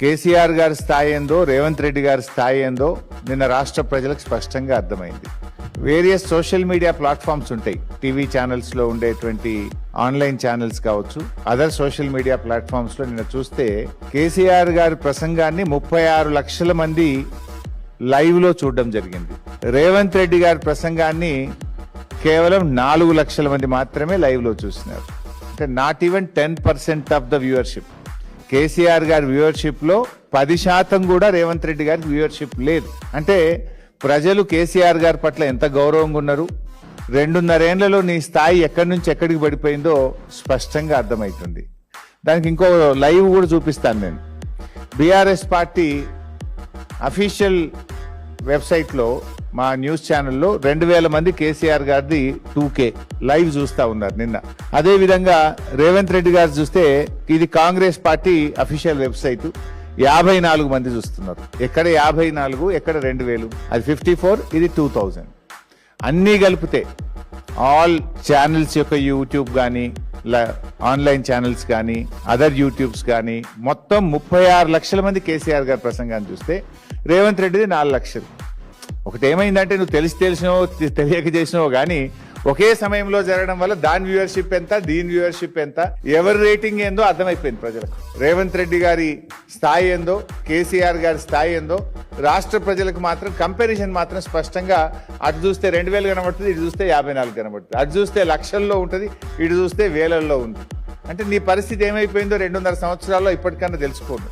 కేసీఆర్ గారి స్థాయి ఏందో, రేవంత్ రెడ్డి గారి స్థాయి ఏందో నిన్న రాష్ట్ర ప్రజలకు స్పష్టంగా అర్థమైంది. వేరియస్ సోషల్ మీడియా ప్లాట్ఫామ్స్ ఉంటాయి, టీవీ ఛానల్స్ లో ఉండేటువంటి ఆన్లైన్ ఛానల్స్ కావచ్చు, అదర్ సోషల్ మీడియా ప్లాట్ఫామ్స్ లో నిన్న చూస్తే కేసీఆర్ గారి ప్రసంగాన్ని 36 లక్షల మంది లైవ్ లో చూడడం జరిగింది. రేవంత్ రెడ్డి గారి ప్రసంగాన్ని కేవలం 4 లక్షల మంది మాత్రమే లైవ్ లో చూసినారు. అంటే not even 10% of the viewership. KCR గారి వ్యూవర్షిప్ లో 10% కూడా రేవంత్ రెడ్డి గారికి వ్యూవర్షిప్ లేదు. అంటే ప్రజలు కేసీఆర్ గారి పట్ల ఎంత గౌరవంగా ఉన్నారు, 2.5 ఏళ్లలో నీ స్థాయి ఎక్కడి నుంచి ఎక్కడికి పడిపోయిందో స్పష్టంగా అర్థమవుతుంది. దానికి ఇంకో లైవ్ కూడా చూపిస్తాను నేను. బీఆర్ఎస్ పార్టీ అఫీషియల్ వెబ్సైట్లో మా న్యూస్ ఛానల్లో 2000 మంది కేసీఆర్ గారిది 2K లైవ్ చూస్తా ఉన్నారు నిన్న. అదే విధంగా రేవంత్ రెడ్డి గారు చూస్తే ఇది కాంగ్రెస్ పార్టీ అఫీషియల్ వెబ్సైట్, 54 మంది చూస్తున్నారు. ఎక్కడ 54, ఎక్కడ 2000, అది 54, ఇది 2000. అన్నీ కలిపితే ఆల్ ఛానల్స్ యొక్క యూట్యూబ్ కానీ, ఆన్లైన్ ఛానల్స్ కానీ, అదర్ యూట్యూబ్స్ కానీ మొత్తం 36 లక్షల మంది కేసీఆర్ గారి ప్రసంగాన్ని చూస్తే రేవంత్ రెడ్డిది 4 లక్షలు. ఒకటి ఏమైందంటే నువ్వు తెలిసినో తెలియక చేసినావో కానీ ఒకే సమయంలో జరగడం వల్ల దాని వ్యూవర్షిప్ ఎంత, దీని వ్యూవర్షిప్ ఎంత, ఎవరి రేటింగ్ ఏందో అర్థమైపోయింది ప్రజలకు. రేవంత్ రెడ్డి గారి స్థాయి ఏందో, కేసీఆర్ గారి స్థాయి ఏందో రాష్ట్ర ప్రజలకు మాత్రం కంపారిజన్ మాత్రం స్పష్టంగా అటు చూస్తే 2000 కనబడుతుంది, ఇటు చూస్తే 54 కనబడుతుంది. అటు చూస్తే లక్షల్లో ఉంటుంది, ఇటు చూస్తే వేలల్లో ఉంది. అంటే నీ పరిస్థితి ఏమైపోయిందో 2.5 సంవత్సరాల్లో ఇప్పటికన్నా తెలుసుకోండి.